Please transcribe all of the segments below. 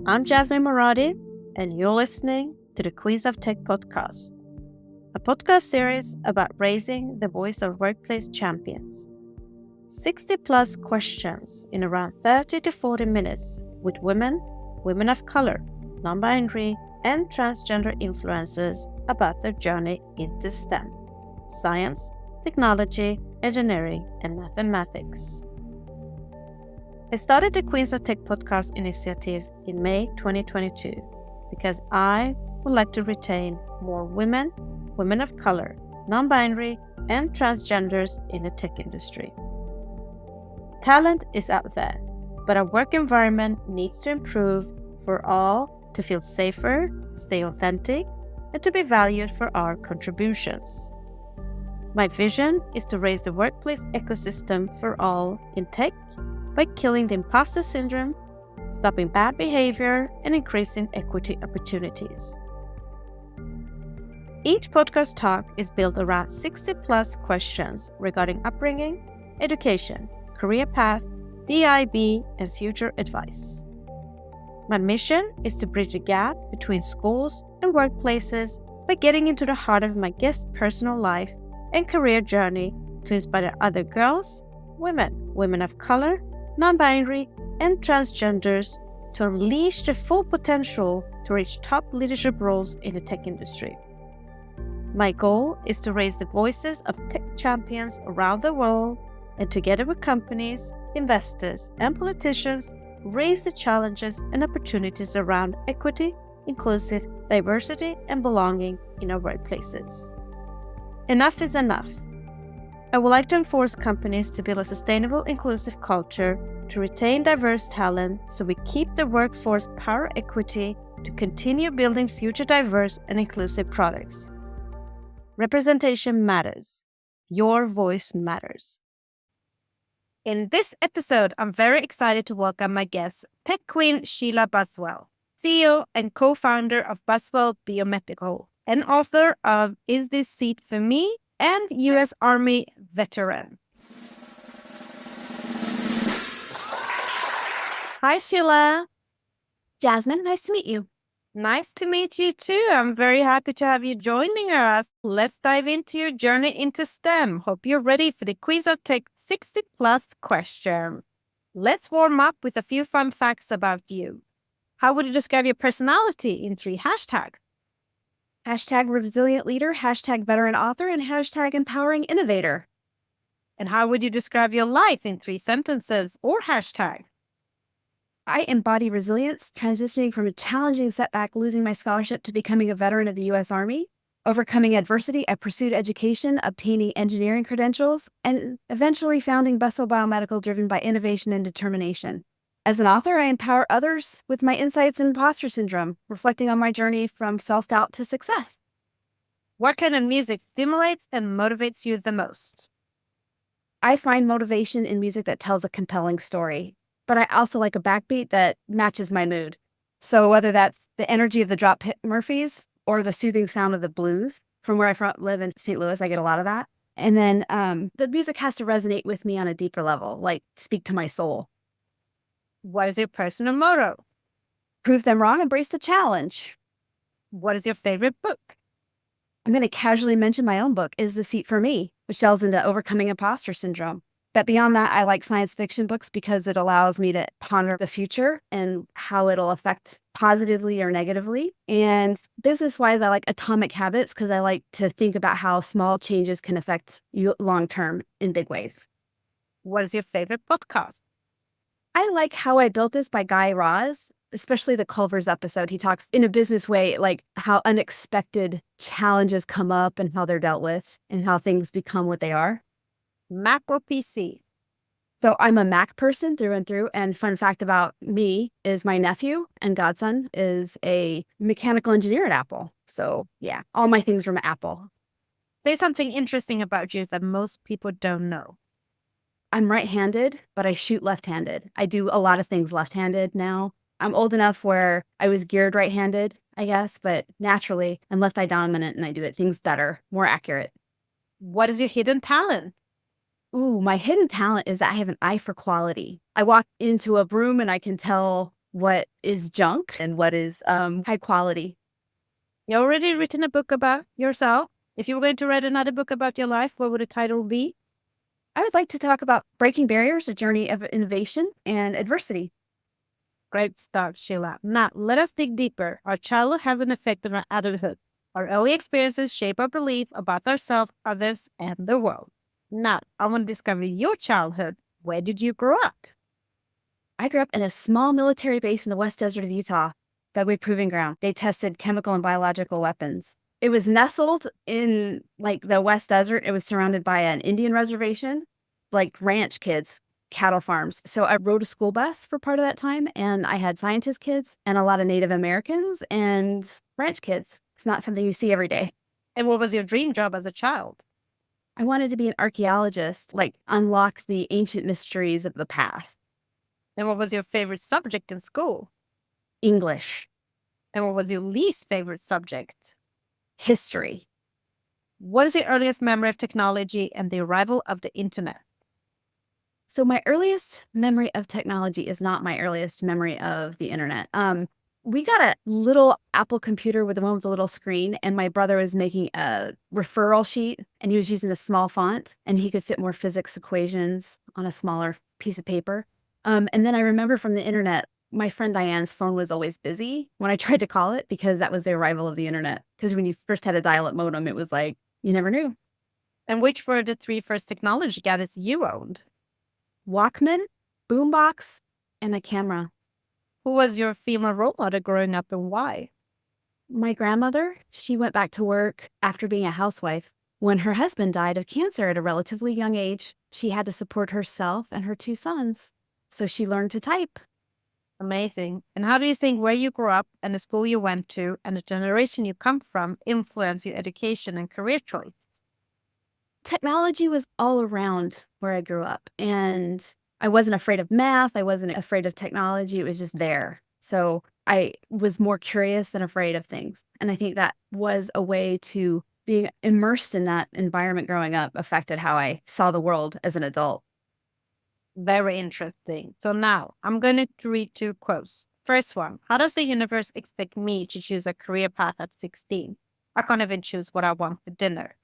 I'm Jasmine Moradi, and you're listening to the Queens of Tech podcast, a podcast series about raising the voice of workplace champions. 60 plus questions in around 30 to 40 minutes with women, women of color, non-binary, and transgender influencers about their journey into STEM, science, technology, engineering, and mathematics. I started the Queens of Tech podcast initiative in May 2022 because I would like to retain more women, women of color, non-binary, and transgenders in the tech industry. Talent is out there, but our work environment needs to improve for all to feel safer, stay authentic, and to be valued for our contributions. My vision is to raise the workplace ecosystem for all in tech by killing the imposter syndrome, stopping bad behavior, and increasing equity opportunities. Each podcast talk is built around 60 plus questions regarding upbringing, education, career path, DIB, and future advice. My mission is to bridge the gap between schools and workplaces by getting into the heart of my guest's personal life and career journey to inspire other girls, women, women of color, non-binary, and transgenders to unleash their full potential to reach top leadership roles in the tech industry. My goal is to raise the voices of tech champions around the world and together with companies, investors, and politicians, raise the challenges and opportunities around equity, inclusive, diversity, and belonging in our workplaces. Enough is enough. I would like to enforce companies to build a sustainable, inclusive culture to retain diverse talent so we keep the workforce power equity to continue building future diverse and inclusive products. Representation matters. Your voice matters. In this episode, I'm very excited to welcome my guest, tech queen Sheila Buswell, CEO and co-founder of Buswell Biomedical, and author of Is This Seat For Me? And U.S. Army veteran. Hi, Sheila. Jasmine, nice to meet you. Nice to meet you too. I'm very happy to have you joining us. Let's dive into your journey into STEM. Hope you're ready for the Quiz of Tech 60 plus question. Let's warm up with a few fun facts about you. How would you describe your personality in 3 hashtags? Hashtag resilient leader, hashtag veteran author, and hashtag empowering innovator. And how would you describe your life in 3 sentences or hashtag? I embody resilience, transitioning from a challenging setback, losing my scholarship to becoming a veteran of the U.S. Army. Overcoming adversity, I pursued education, obtaining engineering credentials, and eventually founding Buswell Biomedical, driven by innovation and determination. As an author, I empower others with my insights in imposter syndrome, reflecting on my journey from self-doubt to success. What kind of music stimulates and motivates you the most? I find motivation in music that tells a compelling story, but I also like a backbeat that matches my mood. So whether that's the energy of the Drop Hit Murphys or the soothing sound of the blues, from where I live in St. Louis, I get a lot of that. And then the music has to resonate with me on a deeper level, like speak to my soul. What is your personal motto? Prove them wrong, embrace the challenge. What is your favorite book? I'm going to casually mention my own book, Is This Seat For Me?, which delves into overcoming imposter syndrome. But beyond that, I like science fiction books because it allows me to ponder the future and how it'll affect positively or negatively. And business-wise, I like Atomic Habits because I like to think about how small changes can affect you long-term in big ways. What is your favorite podcast? I like How I Built This by Guy Raz, especially the Culver's episode. He talks in a business way, like how unexpected challenges come up and how they're dealt with and how things become what they are. Mac or PC? So I'm a Mac person through and through. And fun fact about me is my nephew and godson is a mechanical engineer at Apple. So yeah, all my things from Apple. Say something interesting about you that most people don't know. I'm right-handed, but I shoot left-handed. I do a lot of things left-handed now. I'm old enough where I was geared right-handed, I guess, but naturally I'm left-eye dominant and I do things better, more accurate. What is your hidden talent? Ooh, my hidden talent is that I have an eye for quality. I walk into a room and I can tell what is junk and what is high quality. You already written a book about yourself. If you were going to write another book about your life, what would the title be? I would like to talk about breaking barriers, a journey of innovation and adversity. Great start, Sheila. Now, let us dig deeper. Our childhood has an effect on our adulthood. Our early experiences shape our belief about ourselves, others, and the world. Now, I want to discover your childhood. Where did you grow up? I grew up in a small military base in the West Desert of Utah, Dugway Proving Ground. They tested chemical and biological weapons. It was nestled in like the West Desert. It was surrounded by an Indian reservation, like ranch kids, cattle farms. So I rode a school bus for part of that time, and I had scientist kids and a lot of Native Americans and ranch kids. It's not something you see every day. And what was your dream job as a child? I wanted to be an archaeologist, like unlock the ancient mysteries of the past. And what was your favorite subject in school? English, And what was your least favorite subject? history. What is your earliest memory of technology and the arrival of the internet? So my earliest memory of technology is not my earliest memory of the internet. We got a little Apple computer with the one with the little screen, and my brother was making a referral sheet, and he was using a small font, and he could fit more physics equations on a smaller piece of paper. And then I remember from the internet, my friend Diane's phone was always busy when I tried to call it because that was the arrival of the internet. Because when you first had a dial-up modem, it was like, you never knew. And which were the three first technology gadgets you owned? Walkman, boombox, and a camera. Who was your female role model growing up and why? My grandmother, she went back to work after being a housewife. When her husband died of cancer at a relatively young age, she had to support herself and her two sons. So she learned to type. Amazing. And how do you think where you grew up and the school you went to and the generation you come from influence your education and career choice? Technology was all around where I grew up, and I wasn't afraid of math. I wasn't afraid of technology. It was just there. So I was more curious than afraid of things. And I think that was a way to being immersed in that environment growing up affected how I saw the world as an adult. Very interesting. So now I'm going to read two quotes. First one, how does the universe expect me to choose a career path at 16? I can't even choose what I want for dinner.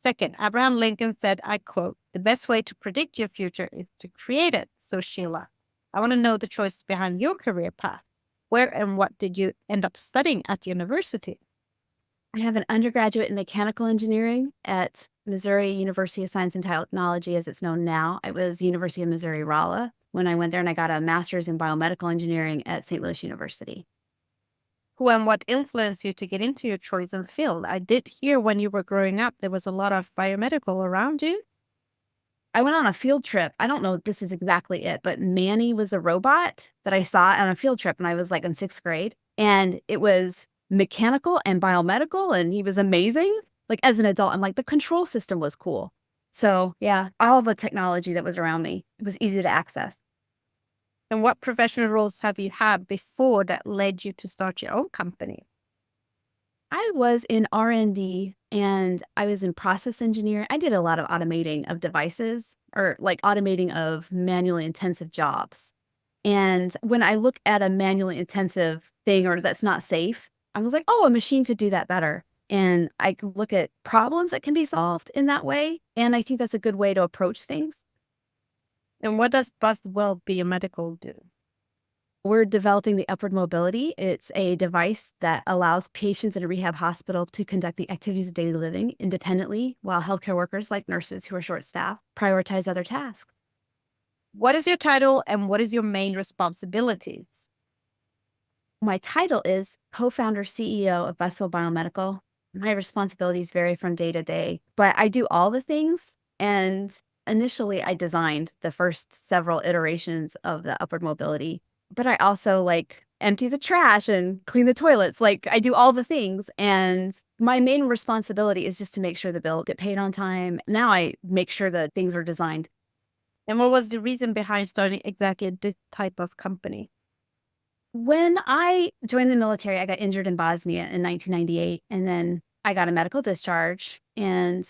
Second, Abraham Lincoln said, I quote, the best way to predict your future is to create it. So Sheila, I want to know the choices behind your career path. Where and what did you end up studying at university? I have an undergraduate in mechanical engineering at Missouri University of Science and Technology, as it's known now. It was University of Missouri-Rolla when I went there, and I got a master's in biomedical engineering at St. Louis University. Who and what influenced you to get into your chosen field? I did hear when you were growing up, there was a lot of biomedical around you. I went on a field trip. I don't know if this is exactly it, but Manny was a robot that I saw on a field trip, and I was like in 6th grade. And it was mechanical and biomedical, and he was amazing. Like as an adult, I'm like, the control system was cool. So yeah, all the technology that was around me, it was easy to access. And what professional roles have you had before that led you to start your own company? I was in R&D and I was in process engineering. I did a lot of automating of devices or like automating of manually intensive jobs. And when I look at a manually intensive thing or that's not safe, I was like, oh, a machine could do that better. And I could look at problems that can be solved in that way. And I think that's a good way to approach things. And what does Buswell Biomedical do? We're developing the upward mobility. It's a device that allows patients in a rehab hospital to conduct the activities of daily living independently, while healthcare workers like nurses who are short-staffed prioritize other tasks. What is your title and what is your main responsibilities? My title is co-founder CEO of Buswell Biomedical. My responsibilities vary from day to day, but I do all the things. And initially, I designed the first several iterations of the upward mobility. But I also like empty the trash and clean the toilets. Like I do all the things. And my main responsibility is just to make sure the bill get paid on time. Now I make sure that things are designed. And what was the reason behind starting exactly this type of company? When I joined the military, I got injured in Bosnia in 1998. And then I got a medical discharge. And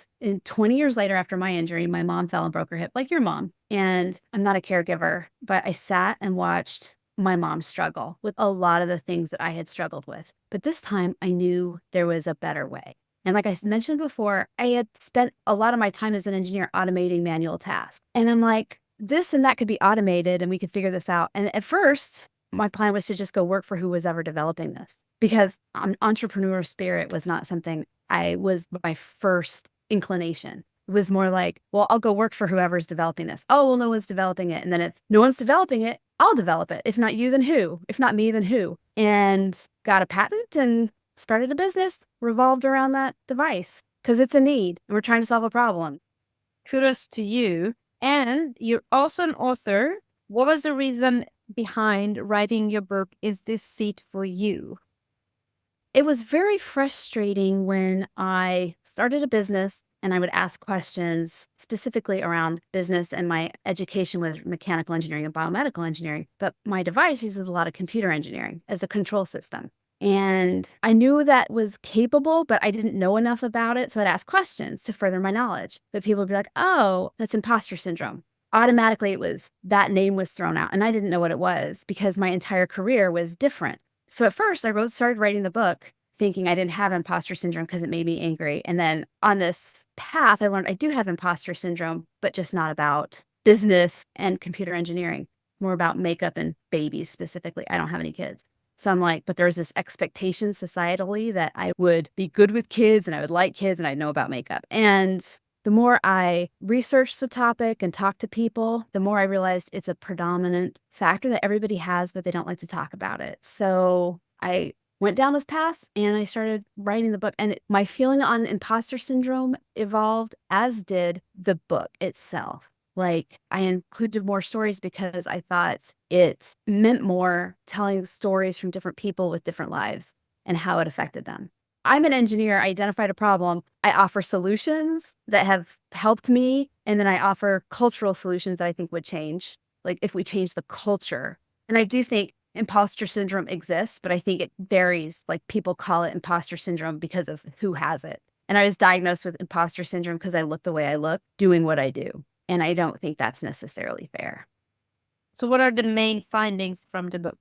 20 years later, after my injury, my mom fell and broke her hip, like your mom. And I'm not a caregiver, but I sat and watched my mom's struggle with a lot of the things that I had struggled with. But this time I knew there was a better way. And like I mentioned before, I had spent a lot of my time as an engineer automating manual tasks. And I'm like, this and that could be automated and we could figure this out. And at first, my plan was to just go work for who was ever developing this, because entrepreneur spirit was not something was my first inclination. It was more like, well, I'll go work for whoever's developing this. Oh, well, no one's developing it. And then if no one's developing it, I'll develop it. If not you, then who? If not me, then who? And got a patent and started a business revolved around that device because it's a need and we're trying to solve a problem. Kudos to you. And you're also an author. What was the reason behind writing your book, Is This Seat for You? It was very frustrating when I started a business and I would ask questions specifically around business, and my education was mechanical engineering and biomedical engineering. But my device uses a lot of computer engineering as a control system. And I knew that was capable, but I didn't know enough about it. So I'd ask questions to further my knowledge. But people would be like, oh, that's imposter syndrome. Automatically, that name was thrown out. And I didn't know what it was because my entire career was different. So at first, I started writing the book thinking I didn't have imposter syndrome because it made me angry. And then on this path, I learned I do have imposter syndrome, but just not about business and computer engineering, more about makeup and babies specifically. I don't have any kids. So I'm like, but there's this expectation societally that I would be good with kids and I would like kids and I know about makeup. And the more I researched the topic and talked to people, the more I realized it's a predominant factor that everybody has, but they don't like to talk about it. So I went down this path and I started writing the book. And my feeling on imposter syndrome evolved, as did the book itself. Like, I included more stories because I thought it meant more telling stories from different people with different lives and how it affected them. I'm an engineer. I identified a problem. I offer solutions that have helped me. And then I offer cultural solutions that I think would change, like if we change the culture. And I do think imposter syndrome exists, but I think it varies. Like, people call it imposter syndrome because of who has it. And I was diagnosed with imposter syndrome because I look the way I look, doing what I do. And I don't think that's necessarily fair. So what are the main findings from the book?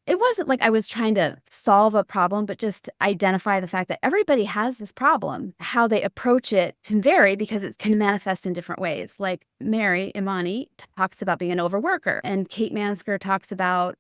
It wasn't like I was trying to solve a problem, but just identify the fact that everybody has this problem. How they approach it can vary because it can manifest in different ways. Like Mary Imani talks about being an overworker, and Kate Mansker talks about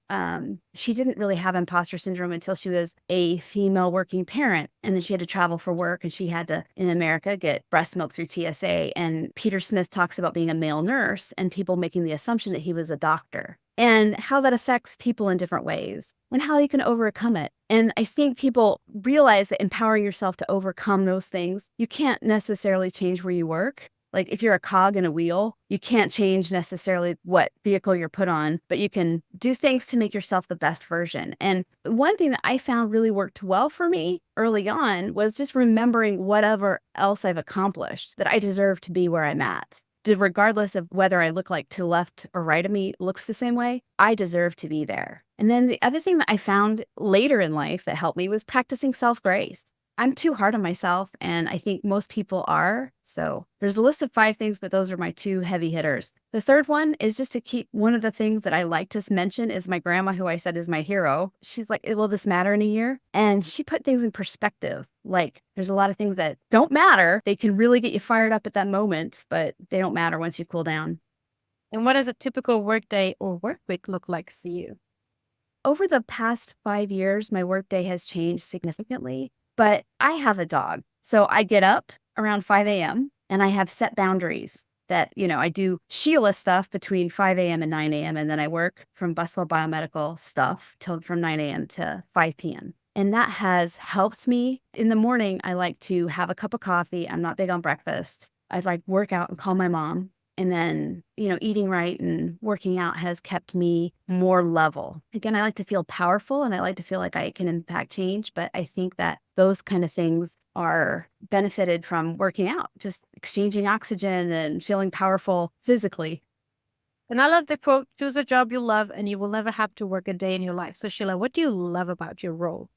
she didn't really have imposter syndrome until she was a female working parent. And then she had to travel for work, and she had to, in America, get breast milk through TSA. And Peter Smith talks about being a male nurse and people making the assumption that he was a doctor, and how that affects people in different ways and how you can overcome it. And I think people realize that empowering yourself to overcome those things, you can't necessarily change where you work. Like, if you're a cog in a wheel, you can't change necessarily what vehicle you're put on, but you can do things to make yourself the best version. And one thing that I found really worked well for me early on was just remembering whatever else I've accomplished, that I deserve to be where I'm at. Regardless of whether I look like to left or right of me looks the same way, I deserve to be there. And then the other thing that I found later in life that helped me was practicing self-grace. I'm too hard on myself, and I think most people are. So there's a list of 5 things, but those are my 2 heavy hitters. The third one is just to keep, one of the things that I like to mention is my grandma, who I said is my hero. She's like, will this matter in a year? And she put things in perspective. Like, there's a lot of things that don't matter. They can really get you fired up at that moment, but they don't matter once you cool down. And what does a typical workday or work week look like for you? Over the past 5 years, my workday has changed significantly. But I have a dog. So I get up around 5 a.m. and I have set boundaries that, I do Sheila stuff between 5 a.m. and 9 a.m. And then I work from Buswell Biomedical stuff from 9 a.m. to 5 p.m. And that has helped me. In the morning, I like to have a cup of coffee. I'm not big on breakfast. I'd like work out and call my mom. And then, eating right and working out has kept me more level. Again, I like to feel powerful and I like to feel like I can impact change. But I think that those kind of things are benefited from working out, just exchanging oxygen and feeling powerful physically. And I love the quote, choose a job you love and you will never have to work a day in your life. So Sheila, what do you love about your role?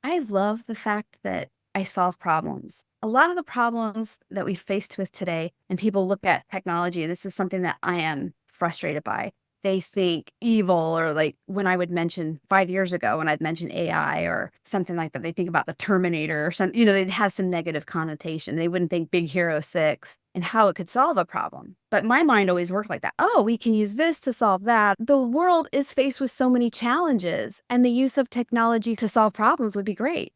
I love the fact that I solve problems. A lot of the problems that we faced with today, and people look at technology, and this is something that I am frustrated by. they think evil, or like when I would mention 5 years ago, when I'd mention AI or something like that, they think about the Terminator or something, it has some negative connotation. They wouldn't think Big Hero 6 and how it could solve a problem. But my mind always worked like that. Oh, we can use this to solve that. The world is faced with so many challenges, and the use of technology to solve problems would be great.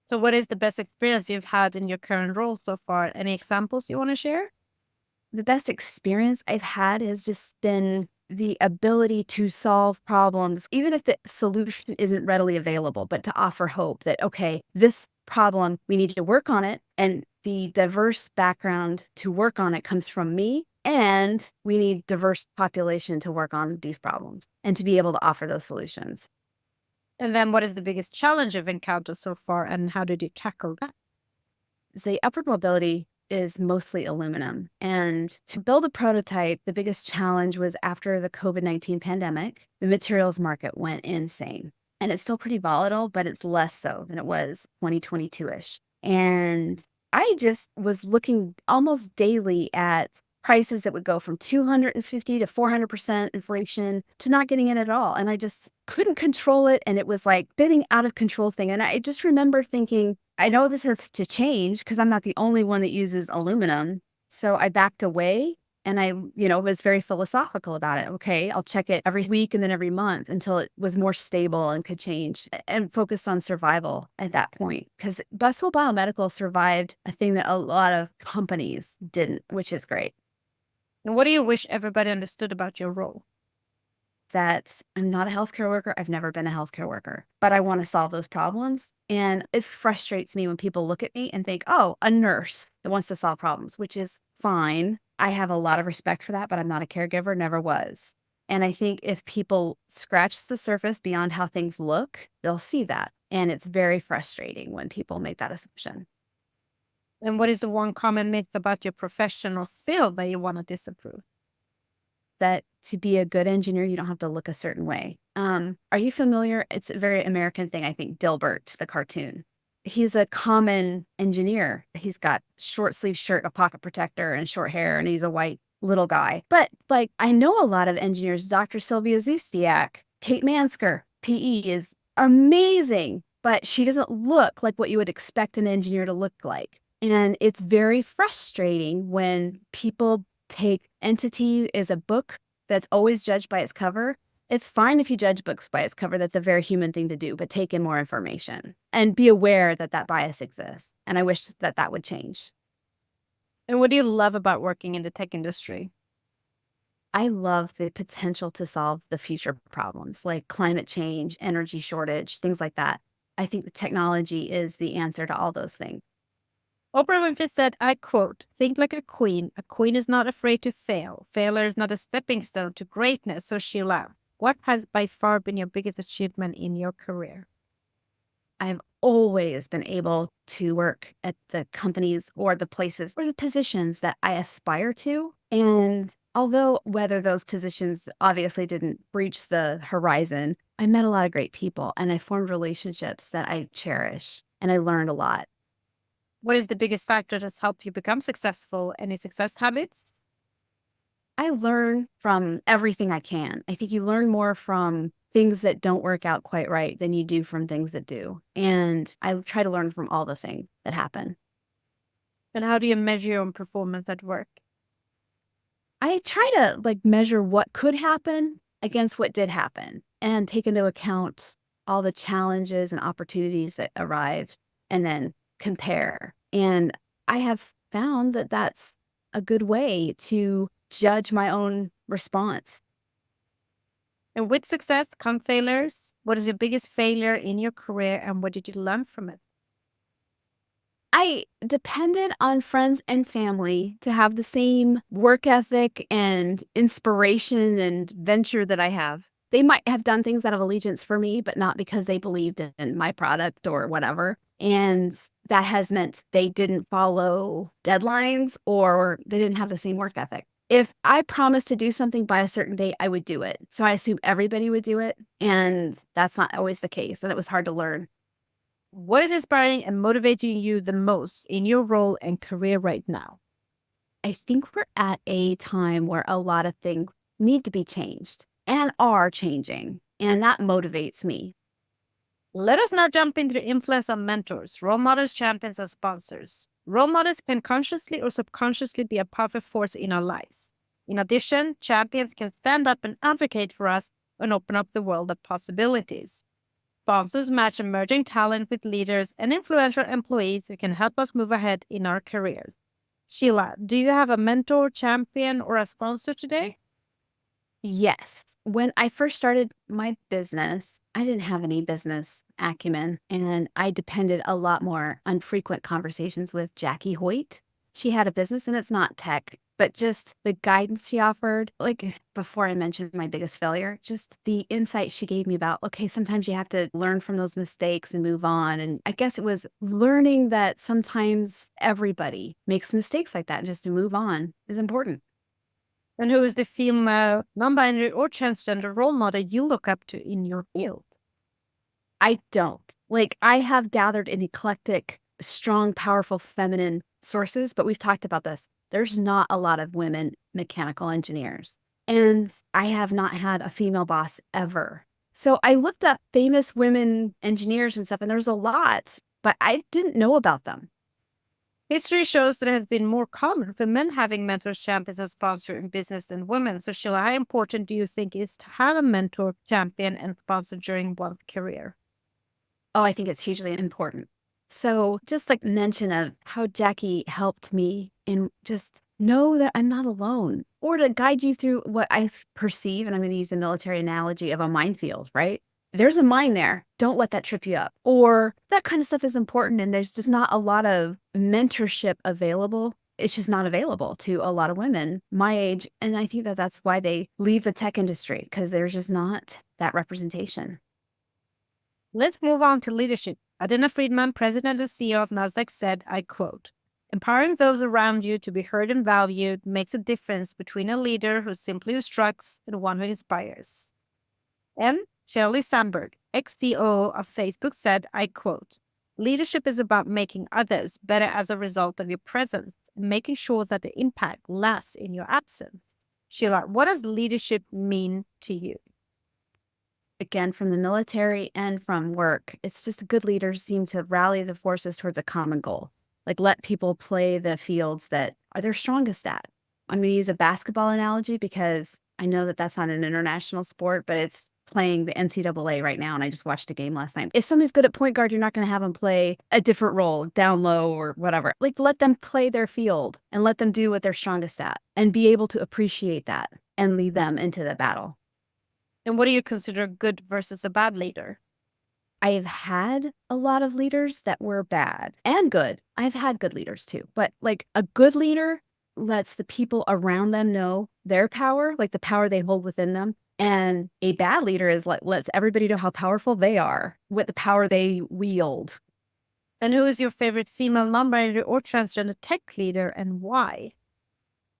So what is the best experience you've had in your current role so far? Any examples you want to share? The best experience I've had has just been the ability to solve problems, even if the solution isn't readily available, but to offer hope that, okay, this problem, we need to work on it. And the diverse background to work on it comes from me. And we need diverse population to work on these problems and to be able to offer those solutions. And then what is the biggest challenge you've encountered so far, and how did you tackle that? The upward mobility is mostly aluminum. And to build a prototype, the biggest challenge was after the COVID-19 pandemic, the materials market went insane. And it's still pretty volatile, but it's less so than it was 2022-ish. And I just was looking almost daily at prices that would go from 250 to 400% inflation to not getting in at all. And I just couldn't control it. And it was like spinning out of control thing. And I just remember thinking, I know this has to change because I'm not the only one that uses aluminum. So I backed away, and I, was very philosophical about it. Okay, I'll check it every week and then every month until it was more stable and could change, and focused on survival at that point. Because Buswell Biomedical survived a thing that a lot of companies didn't, which is great. And what do you wish everybody understood about your role? That I'm not a healthcare worker. I've never been a healthcare worker, but I want to solve those problems. And it frustrates me when people look at me and think, oh, a nurse that wants to solve problems, which is fine. I have a lot of respect for that, but I'm not a caregiver, never was. And I think if people scratch the surface beyond how things look, they'll see that. And it's very frustrating when people make that assumption. And what is the one common myth about your professional field that you want to disapprove? That to be a good engineer, you don't have to look a certain way. Are you familiar? It's a very American thing, I think, Dilbert, the cartoon. He's a common engineer. He's got short sleeve shirt, a pocket protector, and short hair, and he's a white little guy. But like, I know a lot of engineers, Dr. Sylvia Zustiak, Kate Mansker, PE is amazing, but she doesn't look like what you would expect an engineer to look like. And it's very frustrating when people take Entity as a book that's always judged by its cover. It's fine if you judge books by its cover. That's a very human thing to do, but take in more information and be aware that that bias exists. And I wish that that would change. And what do you love about working in the tech industry? I love the potential to solve the future problems like climate change, energy shortage, things like that. I think the technology is the answer to all those things. Oprah Winfrey said, I quote, "Think like a queen. A queen is not afraid to fail. Failure is not a stepping stone to greatness." So Sheila, what has by far been your biggest achievement in your career? I've always been able to work at the companies or the places or the positions that I aspire to. And although whether those positions obviously didn't breach the horizon, I met a lot of great people and I formed relationships that I cherish, and I learned a lot. What is the biggest factor that's helped you become successful? Any success habits? I learn from everything I can. I think you learn more from things that don't work out quite right than you do from things that do. And I try to learn from all the things that happen. And how do you measure your own performance at work? I try to measure what could happen against what did happen and take into account all the challenges and opportunities that arrived, and then compare. And I have found that that's a good way to judge my own response. And with success come failures. What is your biggest failure in your career, and what did you learn from it? I depended on friends and family to have the same work ethic and inspiration and venture that I have. They might have done things out of allegiance for me, but not because they believed in my product or whatever. And that has meant they didn't follow deadlines or they didn't have the same work ethic. If I promised to do something by a certain date, I would do it. So I assume everybody would do it. And that's not always the case. And it was hard to learn. What is inspiring and motivating you the most in your role and career right now? I think we're at a time where a lot of things need to be changed and are changing. And that motivates me. Let us now jump into the influence of mentors, role models, champions, and sponsors. Role models can consciously or subconsciously be a powerful force in our lives. In addition, champions can stand up and advocate for us and open up the world of possibilities. Sponsors match emerging talent with leaders and influential employees who can help us move ahead in our careers. Sheila, do you have a mentor, champion, or a sponsor today? Yes. When I first started my business, I didn't have any business acumen, and I depended a lot more on frequent conversations with Jackie Hoyt. She had a business, and it's not tech, but just the guidance she offered, like before I mentioned my biggest failure, just the insight she gave me about, okay, sometimes you have to learn from those mistakes and move on. And I guess it was learning that sometimes everybody makes mistakes like that, and just to move on is important. And who is the female, non-binary, or transgender role model you look up to in your field? I don't. Like, I have gathered an eclectic, strong, powerful feminine sources, but we've talked about this. There's not a lot of women mechanical engineers. And I have not had a female boss ever. So I looked up famous women engineers and stuff, and there's a lot, but I didn't know about them. History shows that it has been more common for men having mentors, champions, and sponsors in business than women. So, Sheila, how important do you think it is to have a mentor, champion, and sponsor during one's career? Oh, I think it's hugely important. So just like mention of how Jackie helped me and just know that I'm not alone or to guide you through what I perceive. And I'm going to use the military analogy of a minefield, right? There's a mine there. Don't let that trip you up. Or that kind of stuff is important. And there's just not a lot of mentorship available. It's just not available to a lot of women my age. And I think that that's why they leave the tech industry, because there's just not that representation. Let's move on to leadership. Adina Friedman, president and CEO of Nasdaq, said, I quote, "Empowering those around you to be heard and valued makes a difference between a leader who simply instructs and one who inspires." And Shirley Sandberg, ex-COO of Facebook, said, I quote, "Leadership is about making others better as a result of your presence and making sure that the impact lasts in your absence." Sheila, what does leadership mean to you? Again, from the military and from work, it's just good leaders seem to rally the forces towards a common goal. Like, let people play the fields that are their strongest at. I'm going to use a basketball analogy because I know that that's not an international sport, but it's playing the NCAA right now. And I just watched a game last night. If somebody's good at point guard, you're not going to have them play a different role down low or whatever. Like, let them play their field and let them do what they're strongest at and be able to appreciate that and lead them into the battle. And what do you consider a good versus a bad leader? I've had a lot of leaders that were bad and good. I've had good leaders too. But like a good leader lets the people around them know their power, like the power they hold within them. And a bad leader is like lets everybody know how powerful they are with the power they wield. And who is your favorite female, non-binary, or transgender tech leader and why?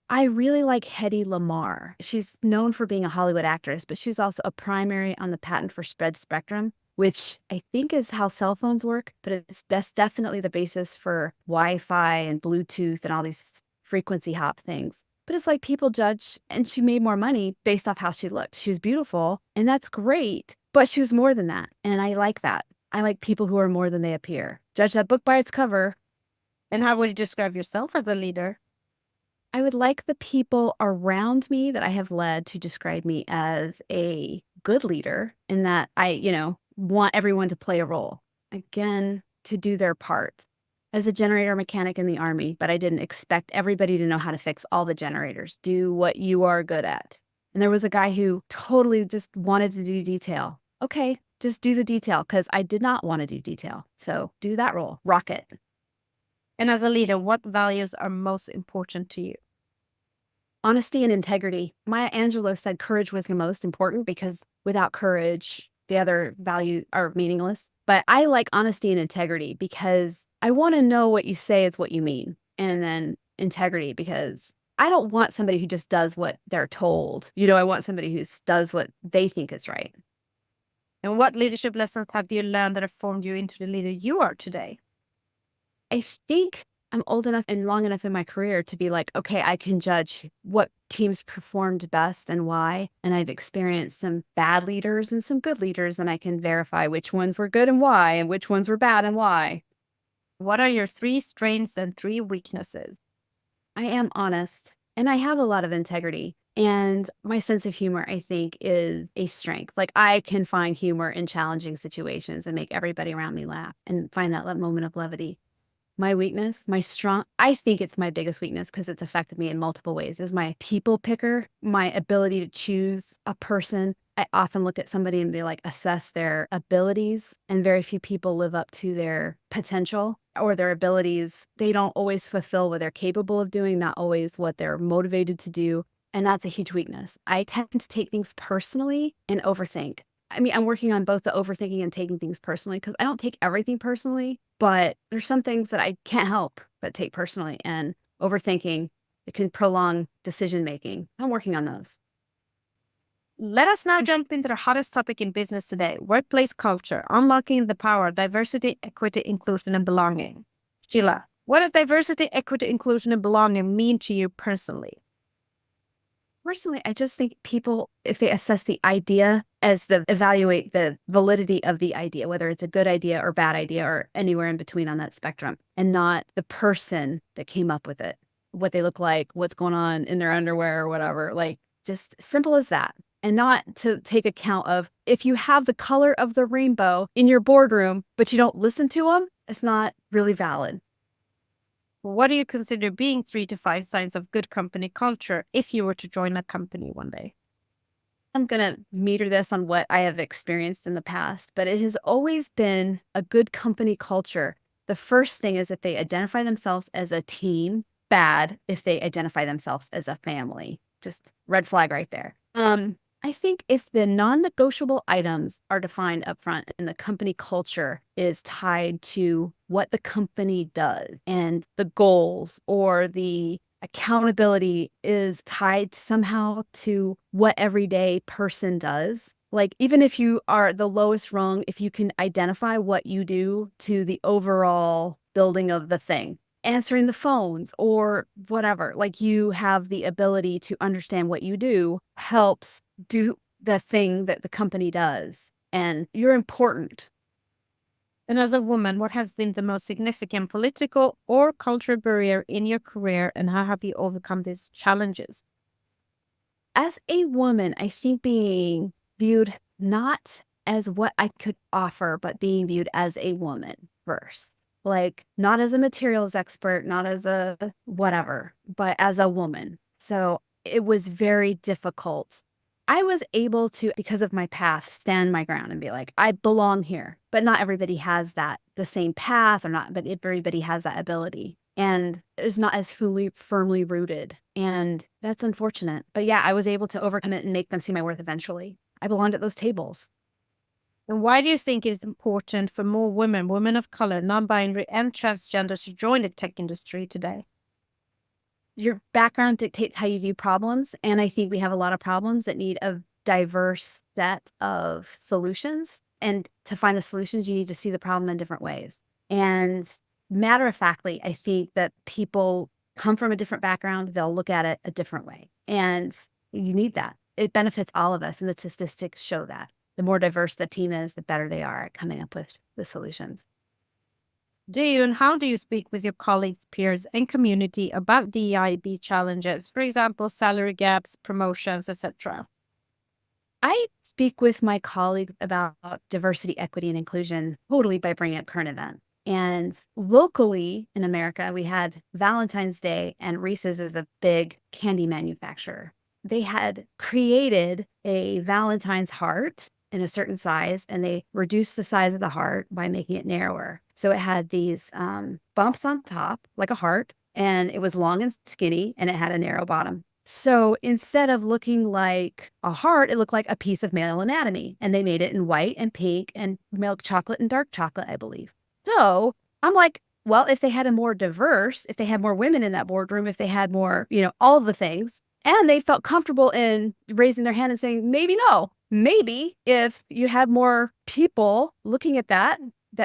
I really like Hedy Lamarr. She's known for being a Hollywood actress, but she's also a primary on the patent for spread spectrum, which I think is how cell phones work, but that's definitely the basis for Wi-Fi and Bluetooth and all these frequency hop things. But it's like people judge, and she made more money based off how she looked. She was beautiful, and that's great, but she was more than that, and I like that. I like people who are more than they appear. Judge that book by its cover. And how would you describe yourself as a leader? I would like the people around me that I have led to describe me as a good leader in that I want everyone to play a role. Again, to do their part. As a generator mechanic in the Army, but I didn't expect everybody to know how to fix all the generators. Do what you are good at. And there was a guy who totally just wanted to do detail. Okay, just do the detail because I did not want to do detail. So do that role. Rock it. And as a leader, what values are most important to you? Honesty and integrity. Maya Angelou said courage was the most important because without courage, the other values are meaningless. But I like honesty and integrity because I want to know what you say is what you mean. And then integrity because I don't want somebody who just does what they're told. I want somebody who does what they think is right. And what leadership lessons have you learned that have formed you into the leader you are today? I think I'm old enough and long enough in my career to be like, okay, I can judge what teams performed best and why. And I've experienced some bad leaders and some good leaders, and I can verify which ones were good and why, and which ones were bad and why. What are your 3 strengths and 3 weaknesses? I am honest and I have a lot of integrity. And my sense of humor, I think, is a strength. Like I can find humor in challenging situations and make everybody around me laugh and find that moment of levity. My weakness, I think it's my biggest weakness because it's affected me in multiple ways, is my people picker, my ability to choose a person. I often look at somebody and be like, assess their abilities, and very few people live up to their potential or their abilities. They don't always fulfill what they're capable of doing, not always what they're motivated to do. And that's a huge weakness. I tend to take things personally and overthink. I mean, I'm working on both the overthinking and taking things personally because I don't take everything personally, but there's some things that I can't help but take personally. And overthinking, it can prolong decision making. I'm working on those. Let us now jump into the hottest topic in business today, workplace culture, unlocking the power, diversity, equity, inclusion, and belonging. Sheila, what does diversity, equity, inclusion, and belonging mean to you personally? Personally, I just think people, if they assess the idea evaluate the validity of the idea, whether it's a good idea or bad idea or anywhere in between on that spectrum, and not the person that came up with it, what they look like, what's going on in their underwear or whatever, like just simple as that. And not to take account of if you have the color of the rainbow in your boardroom, but you don't listen to them, it's not really valid. What do you consider being 3 to 5 signs of good company culture if you were to join a company one day? I'm going to meter this on what I have experienced in the past, but it has always been a good company culture. The first thing is if they identify themselves as a team, bad if they identify themselves as a family. Just red flag right there. I think if the non-negotiable items are defined upfront and the company culture is tied to what the company does and the goals or the accountability is tied somehow to what everyday person does. Like, even if you are the lowest rung, if you can identify what you do to the overall building of the thing, answering the phones or whatever, like you have the ability to understand what you do helps do the thing that the company does. And you're important. And as a woman, what has been the most significant political or cultural barrier in your career, and how have you overcome these challenges? As a woman, I think being viewed not as what I could offer, but being viewed as a woman first. Like, not as a materials expert, not as a whatever, but as a woman. So it was very difficult. I was able to, because of my path, stand my ground and be like, I belong here. But not everybody has that, the same path, or not, but everybody has that ability. And it's not as firmly rooted. And that's unfortunate. But yeah, I was able to overcome it and make them see my worth eventually. I belonged at those tables. And why do you think it is important for more women, women of color, non-binary, and transgenders to join the tech industry today? Your background dictates how you view problems. And I think we have a lot of problems that need a diverse set of solutions. And to find the solutions, you need to see the problem in different ways. And matter of factly, I think that people come from a different background, they'll look at it a different way. And you need that. It benefits all of us. And the statistics show that. The more diverse the team is, the better they are at coming up with the solutions. Do you and how do you speak with your colleagues, peers, and community about DEIB challenges, for example, salary gaps, promotions, etc.? I speak with my colleagues about diversity, equity, and inclusion totally by bringing up current events. And locally in America, we had Valentine's Day, and Reese's is a big candy manufacturer. They had created a Valentine's heart in a certain size, and they reduced the size of the heart by making it narrower. So it had these bumps on top, like a heart, and it was long and skinny, and it had a narrow bottom. So instead of looking like a heart, it looked like a piece of male anatomy. And they made it in white and pink and milk chocolate and dark chocolate, I believe. So I'm like, well, if they had a more diverse, if they had more women in that boardroom, if they had more, all of the things, and they felt comfortable in raising their hand and saying, maybe no, maybe if you had more people looking at that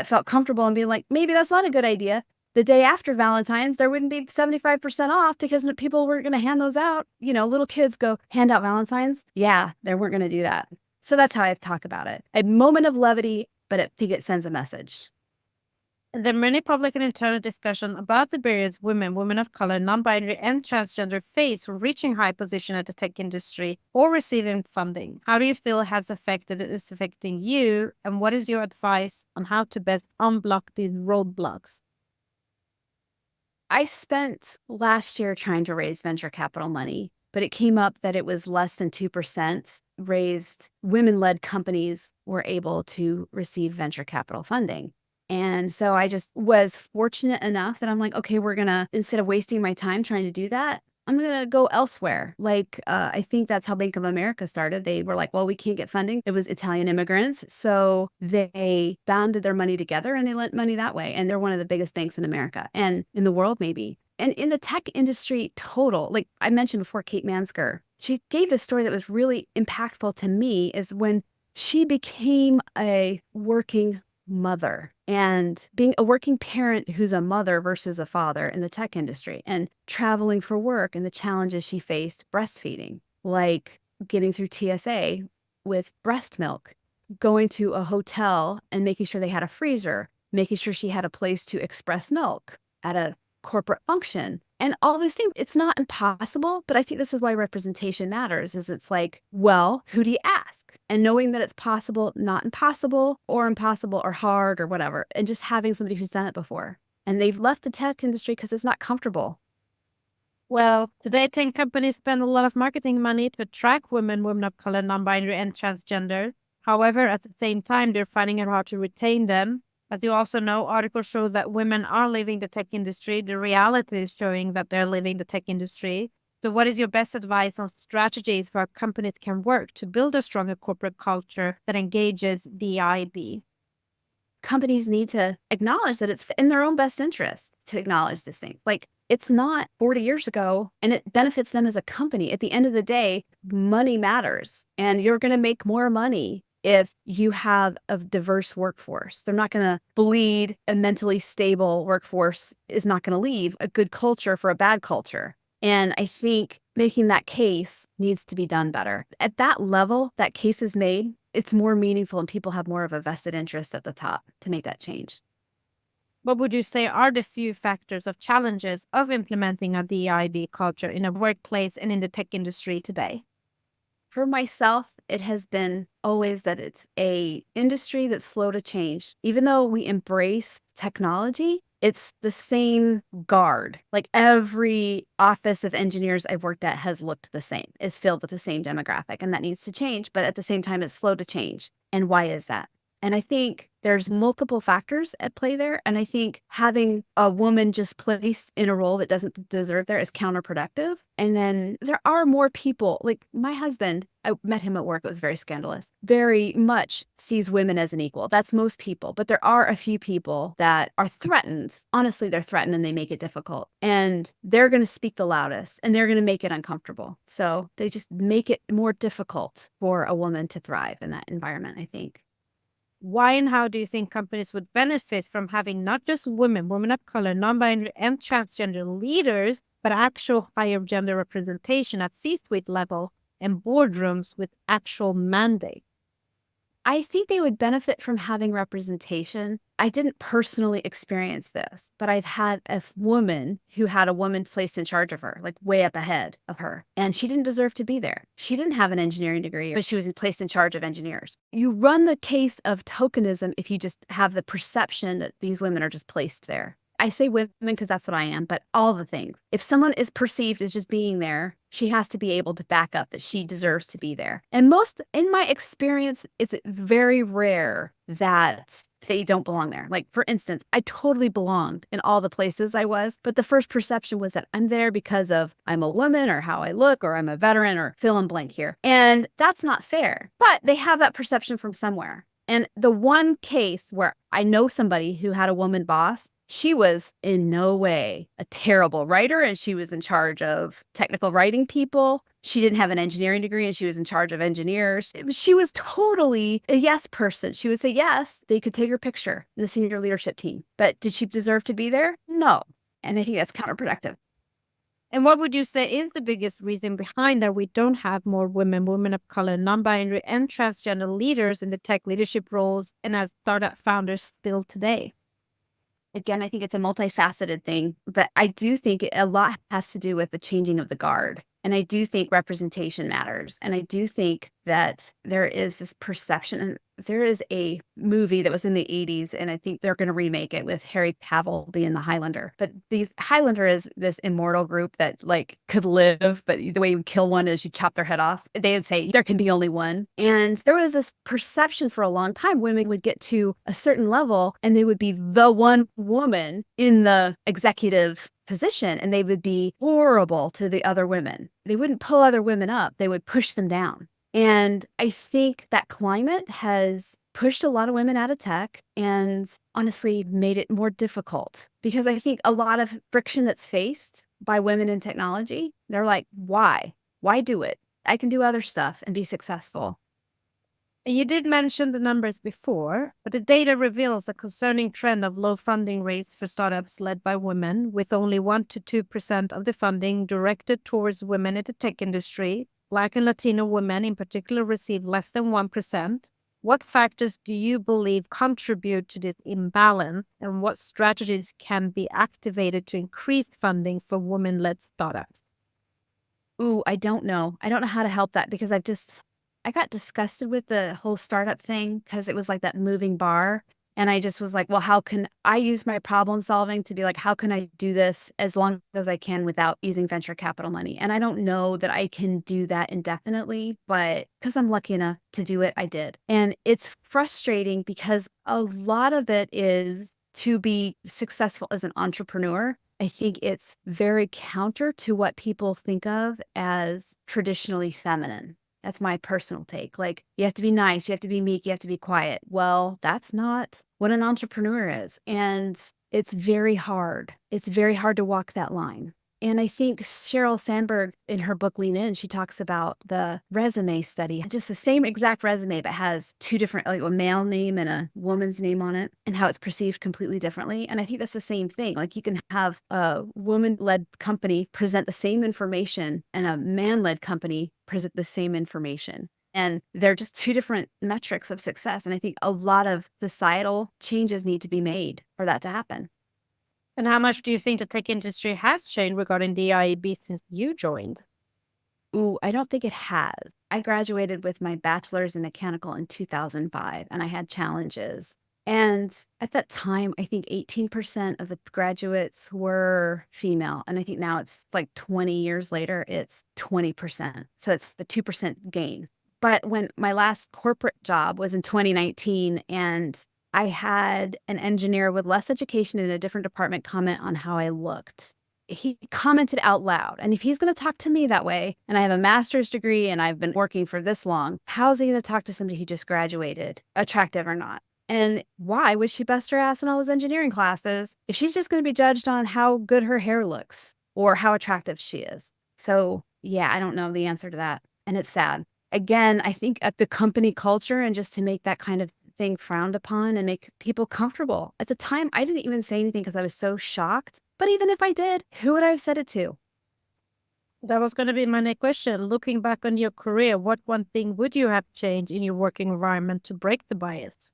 felt comfortable and being like, maybe that's not a good idea, the day after Valentine's, there wouldn't be 75% off because people weren't going to hand those out. Little kids go hand out Valentine's. Yeah, they weren't going to do that. So that's how I talk about it. A moment of levity, but I think it sends a message. There are many public and internal discussion about the barriers women of color, non-binary, and transgender face when reaching high position at the tech industry or receiving funding. How do you feel has affected and is affecting you, and what is your advice on how to best unblock these roadblocks? I spent last year trying to raise venture capital money, but it came up that it was less than 2% raised. Women-led companies were able to receive venture capital funding. And so I just was fortunate enough that I'm like, okay, instead of wasting my time trying to do that, I'm going to go elsewhere. I think that's how Bank of America started. They were like, well, we can't get funding. It was Italian immigrants. So they bounded their money together and they lent money that way. And they're one of the biggest banks in America and in the world, maybe. And in the tech industry total, like I mentioned before, Kate Mansker, she gave this story that was really impactful to me is when she became a working mother and being a working parent who's a mother versus a father in the tech industry and traveling for work and the challenges she faced breastfeeding, like getting through TSA with breast milk, going to a hotel and making sure they had a freezer, making sure she had a place to express milk at a corporate function. And all these things, it's not impossible, but I think this is why representation matters, is it's like, well, who do you ask? And knowing that it's possible, not impossible or hard or whatever, and just having somebody who's done it before. And they've left the tech industry because it's not comfortable. Well, today, tech companies spend a lot of marketing money to attract women of color, non-binary, and transgender. However, at the same time, they're finding it hard to retain them. As you also know, articles show that women are leaving the tech industry. The reality is showing that they're leaving the tech industry. So what is your best advice on strategies for how companies can work to build a stronger corporate culture that engages DIB? Companies need to acknowledge that it's in their own best interest to acknowledge this thing. Like, it's not 40 years ago and it benefits them as a company. At the end of the day, money matters and you're going to make more money if you have a diverse workforce. They're not going to bleed. A mentally stable workforce is not going to leave a good culture for a bad culture. And I think making that case needs to be done better. At that level, that case is made, it's more meaningful and people have more of a vested interest at the top to make that change. What would you say are the few factors of challenges of implementing a DIB culture in a workplace and in the tech industry today? For myself, it has been always that it's a industry that's slow to change. Even though we embrace technology, it's the same guard. Like every office of engineers I've worked at has looked the same. It's filled with the same demographic, and that needs to change. But at the same time, it's slow to change. And why is that? And I think there's multiple factors at play there. And I think having a woman just placed in a role that doesn't deserve there is counterproductive. And then there are more people, like my husband, I met him at work. It was very scandalous, very much sees women as an equal. That's most people. But there are a few people that are threatened. Honestly, they're threatened and they make it difficult. And they're going to speak the loudest and they're going to make it uncomfortable. So they just make it more difficult for a woman to thrive in that environment, I think. Why and how do you think companies would benefit from having not just women of color, non-binary, and transgender leaders, but actual higher gender representation at C-suite level and boardrooms with actual mandate? I think they would benefit from having representation. I didn't personally experience this, but I've had a woman who had a woman placed in charge of her, like way up ahead of her, and she didn't deserve to be there. She didn't have an engineering degree, but she was placed in charge of engineers. You run the case of tokenism if you just have the perception that these women are just placed there. I say women because that's what I am, but all the things. If someone is perceived as just being there, she has to be able to back up that she deserves to be there. And in my experience, it's very rare that they don't belong there. Like, for instance, I totally belonged in all the places I was, but the first perception was that I'm there because of I'm a woman or how I look or I'm a veteran or fill in blank here. And that's not fair, but they have that perception from somewhere. And the one case where I know somebody who had a woman boss, she was in no way a terrible writer, and she was in charge of technical writing people. She didn't have an engineering degree and she was in charge of engineers. She was totally a yes person. She would say yes, they could take her picture in the senior leadership team. But did she deserve to be there? No. And I think that's counterproductive. And what would you say is the biggest reason behind that we don't have more women, women of color, non-binary, and transgender leaders in the tech leadership roles and as startup founders still today? Again, I think it's a multifaceted thing, but I do think a lot has to do with the changing of the guard. And I do think representation matters. And I do think that there is this perception. And there is a movie that was in the 80s, and I think they're going to remake it with Harry Cavill being the Highlander. But these Highlander is this immortal group that like could live, but the way you kill one is you chop their head off. They would say there can be only one. And there was this perception for a long time women would get to a certain level and they would be the one woman in the executive position, and they would be horrible to the other women. They wouldn't pull other women up, they would push them down. And I think that climate has pushed a lot of women out of tech and honestly made it more difficult, because I think a lot of friction that's faced by women in technology, they're like, why? Why do it? I can do other stuff and be successful. You did mention the numbers before, but the data reveals a concerning trend of low funding rates for startups led by women, with only 1 to 2% of the funding directed towards women in the tech industry. Black and Latino women in particular receive less than 1%. What factors do you believe contribute to this imbalance, and what strategies can be activated to increase funding for women-led startups? Ooh, I don't know. I don't know how to help that, because I got disgusted with the whole startup thing because it was like that moving bar. And I just was like, well, how can I use my problem solving to be like, how can I do this as long as I can without using venture capital money? And I don't know that I can do that indefinitely, but because I'm lucky enough to do it, I did. And it's frustrating because a lot of it is to be successful as an entrepreneur. I think it's very counter to what people think of as traditionally feminine. That's my personal take. Like, you have to be nice, you have to be meek, you have to be quiet. Well, that's not what an entrepreneur is. And it's very hard. It's very hard to walk that line. And I think Sheryl Sandberg in her book Lean In, she talks about the resume study, just the same exact resume, but has two different, like a male name and a woman's name on it, and how it's perceived completely differently. And I think that's the same thing. Like, you can have a woman-led company present the same information and a man-led company present the same information. And they're just two different metrics of success. And I think a lot of societal changes need to be made for that to happen. And how much do you think the tech industry has changed regarding DIEB since you joined? Ooh, I don't think it has. I graduated with my bachelor's in mechanical in 2005, and I had challenges. And at that time, I think 18% of the graduates were female. And I think now it's like 20 years later, it's 20%. So it's the 2% gain. But when my last corporate job was in 2019, and I had an engineer with less education in a different department comment on how I looked. He commented out loud. And if he's going to talk to me that way, and I have a master's degree and I've been working for this long, how's he going to talk to somebody who just graduated, attractive or not? And why would she bust her ass in all those engineering classes if she's just going to be judged on how good her hair looks or how attractive she is? So yeah, I don't know the answer to that. And it's sad. Again, I think at the company culture, and just to make that kind of thing frowned upon and make people comfortable. At the time, I didn't even say anything because I was so shocked. But even if I did, who would I have said it to? That was going to be my next question. Looking back on your career, what one thing would you have changed in your working environment to break the bias?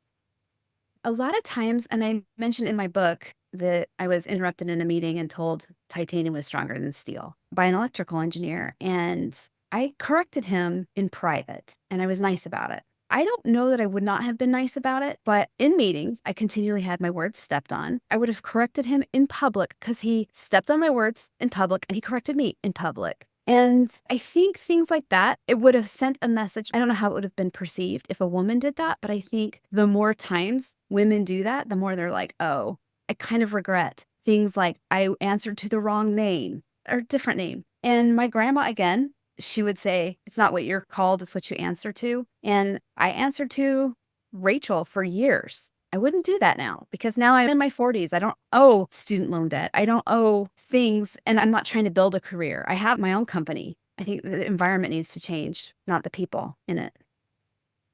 A lot of times, and I mentioned in my book that I was interrupted in a meeting and told titanium was stronger than steel by an electrical engineer. And I corrected him in private, and I was nice about it. I don't know that I would not have been nice about it, but in meetings, I continually had my words stepped on. I would have corrected him in public because he stepped on my words in public and he corrected me in public. And I think things like that, it would have sent a message. I don't know how it would have been perceived if a woman did that, but I think the more times women do that, the more they're like, oh, I kind of regret things like I answered to the wrong name or different name. And my grandma, again, she would say, it's not what you're called, it's what you answer to. And I answered to Rachel for years. I wouldn't do that now because now I'm in my 40s. I don't owe student loan debt. I don't owe things, and I'm not trying to build a career. I have my own company. I think the environment needs to change, not the people in it.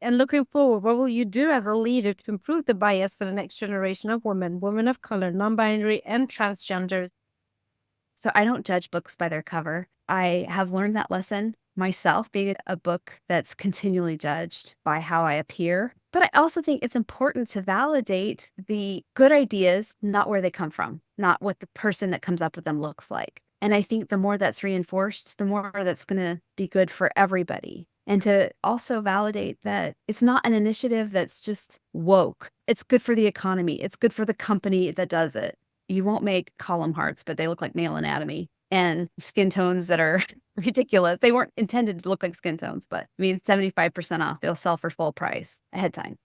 And looking forward, what will you do as a leader to improve the bias for the next generation of women, women of color, non-binary, and transgenders? So I don't judge books by their cover. I have learned that lesson myself, being a book that's continually judged by how I appear. But I also think it's important to validate the good ideas, not where they come from, not what the person that comes up with them looks like. And I think the more that's reinforced, the more that's going to be good for everybody. And to also validate that it's not an initiative that's just woke. It's good for the economy. It's good for the company that does it. You won't make column hearts, but they look like male anatomy, and skin tones that are ridiculous. They weren't intended to look like skin tones, but I mean, 75% off. They'll sell for full price ahead time.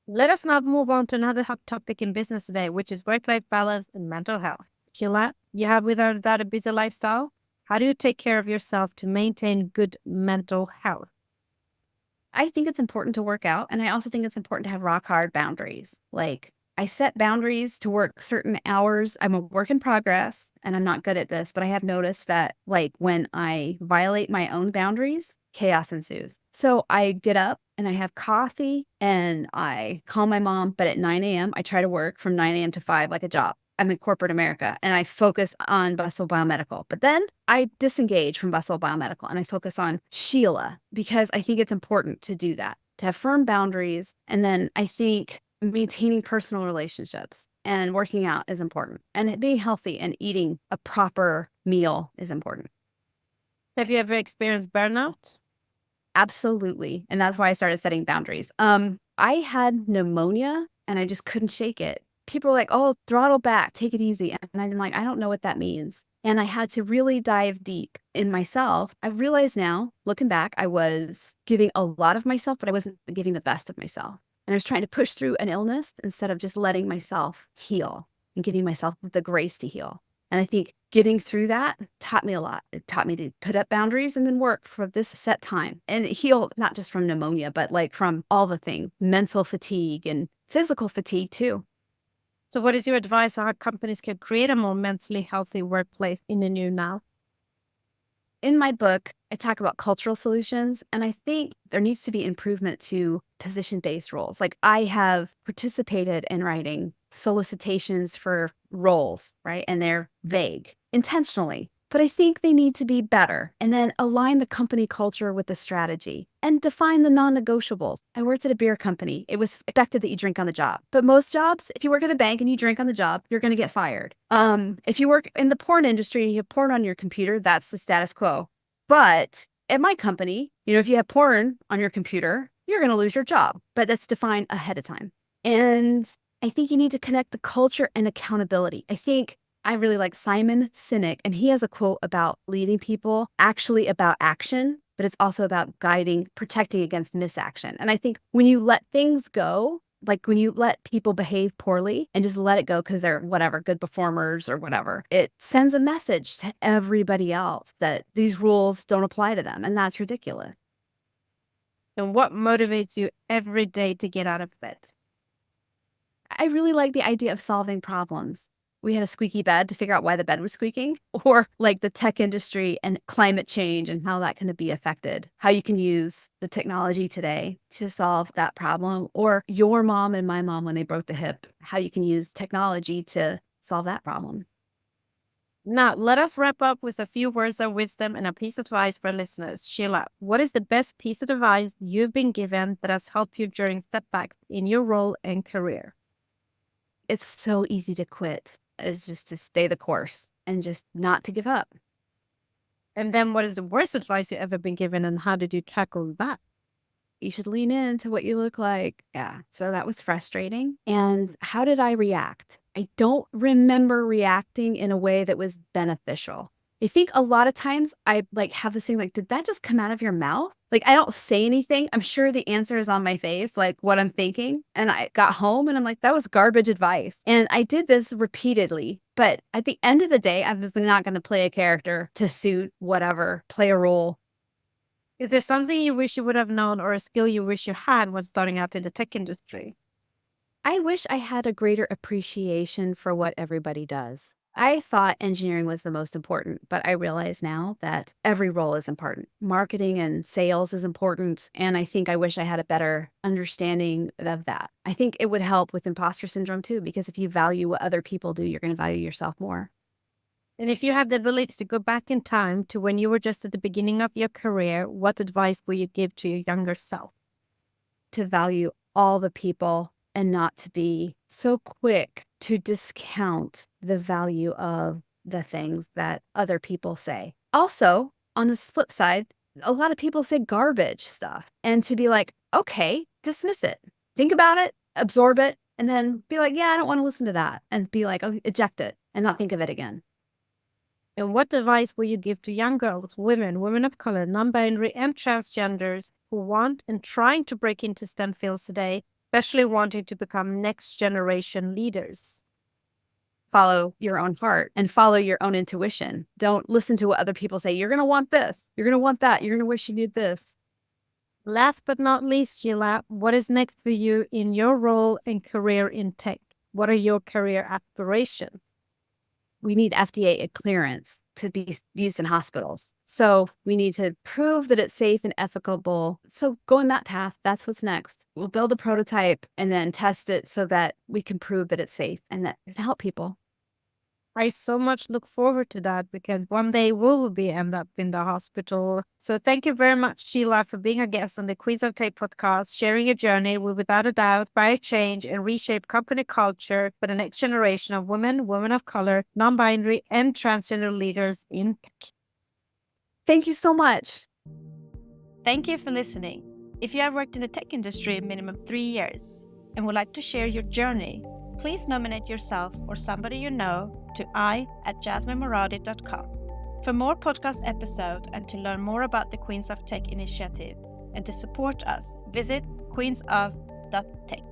Let us now move on to another hot topic in business today, which is work-life balance and mental health. Sheila, you have without a doubt a busy lifestyle. How do you take care of yourself to maintain good mental health? I think it's important to work out, and I also think it's important to have rock hard boundaries. Like, I set boundaries to work certain hours. I'm a work in progress, and I'm not good at this, but I have noticed that, like, when I violate my own boundaries, chaos ensues. So I get up and I have coffee and I call my mom, but at 9 a.m., I try to work from 9 a.m. to 5 like a job. I'm in corporate America and I focus on Buswell Biomedical. But then I disengage from Buswell Biomedical and I focus on Sheila because I think it's important to do that, to have firm boundaries. And then I think maintaining personal relationships and working out is important. And being healthy and eating a proper meal is important. Have you ever experienced burnout? Absolutely. And that's why I started setting boundaries. I had pneumonia and I just couldn't shake it. People were like, oh, throttle back, take it easy. And I'm like, I don't know what that means. And I had to really dive deep in myself. I realize now, looking back, I was giving a lot of myself, but I wasn't giving the best of myself. And I was trying to push through an illness instead of just letting myself heal and giving myself the grace to heal. And I think getting through that taught me a lot. It taught me to put up boundaries and then work for this set time and heal, not just from pneumonia, but like from all the things, mental fatigue and physical fatigue too. So what is your advice on how companies can create a more mentally healthy workplace in the new now? In my book, I talk about cultural solutions, and I think there needs to be improvement to position-based roles. Like, I have participated in writing solicitations for roles, right? And they're vague intentionally, but I think they need to be better and then align the company culture with the strategy and define the non-negotiables. I worked at a beer company. It was expected that you drink on the job, but most jobs, if you work at a bank and you drink on the job, you're going to get fired. If you work in the porn industry and you have porn on your computer, that's the status quo. But at my company, if you have porn on your computer, you're going to lose your job, but that's defined ahead of time. And I think you need to connect the culture and accountability. I really like Simon Sinek, and he has a quote about leading people, actually about action, but it's also about guiding, protecting against misaction. And I think when you let things go, like when you let people behave poorly and just let it go because they're whatever, good performers or whatever, it sends a message to everybody else that these rules don't apply to them. And that's ridiculous. And what motivates you every day to get out of bed? I really like the idea of solving problems. We had a squeaky bed to figure out why the bed was squeaking, or like the tech industry and climate change and how that can be affected, how you can use the technology today to solve that problem, or your mom and my mom when they broke the hip, how you can use technology to solve that problem. Now, let us wrap up with a few words of wisdom and a piece of advice for listeners. Sheila, what is the best piece of advice you've been given that has helped you during setbacks in your role and career? It's so easy to quit. It's just to stay the course and just not to give up. And then what is the worst advice you've ever been given and how did you tackle that? You should lean into what you look like. Yeah. So that was frustrating. And how did I react? I don't remember reacting in a way that was beneficial. I think a lot of times I have this thing like, did that just come out of your mouth? Like, I don't say anything. I'm sure the answer is on my face, like what I'm thinking. And I got home and I'm like, that was garbage advice. And I did this repeatedly. But at the end of the day, I'm just not going to play a character to suit whatever, play a role. Is there something you wish you would have known or a skill you wish you had when starting out in the tech industry? I wish I had a greater appreciation for what everybody does. I thought engineering was the most important, but I realize now that every role is important. Marketing and sales is important. And I think I wish I had a better understanding of that. I think it would help with imposter syndrome too, because if you value what other people do, you're going to value yourself more. And if you had the ability to go back in time to when you were just at the beginning of your career, what advice would you give to your younger self? To value all the people and not to be so quick to discount the value of the things that other people say. Also, on the flip side, a lot of people say garbage stuff, and to be like, okay, dismiss it, think about it, absorb it, and then be like, yeah, I don't want to listen to that, and be like, oh, eject it and not think of it again. And what advice will you give to young girls, women of color, non-binary, and transgenders who want and trying to break into STEM fields today, especially wanting to become next generation leaders? Follow your own heart and follow your own intuition. Don't listen to what other people say. You're going to want this. You're going to want that. You're going to wish you knew this. Last but not least, Sheila, what is next for you in your role and career in tech? What are your career aspirations? We need FDA clearance to be used in hospitals. So we need to prove that it's safe and ethical. So going that path, that's what's next. We'll build a prototype and then test it so that we can prove that it's safe and that it help people. I so much look forward to that because one day we will end up in the hospital. So thank you very much, Sheila, for being a guest on the Queens of Tech podcast, sharing your journey will without a doubt inspire change and reshape company culture for the next generation of women of color, non-binary, and transgender leaders in tech. Thank you so much. Thank you for listening. If you have worked in the tech industry a minimum 3 years and would like to share your journey, please nominate yourself or somebody you know to i@jasminemoradi.com. For more podcast episodes and to learn more about the Queens of Tech initiative and to support us, visit queensof.tech.